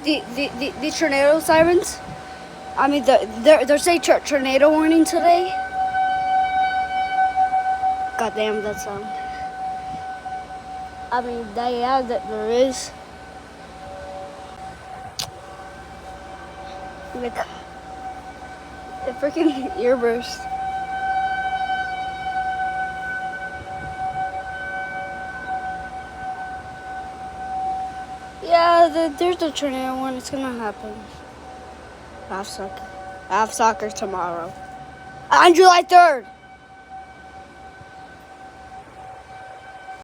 the tornado sirens. I mean, there's a tornado warning today. God damn that sound. I mean, yeah, that there is. Like, a freaking earburst. Yeah, there's a tornado warning. It's gonna happen. I have soccer tomorrow. On July 3rd.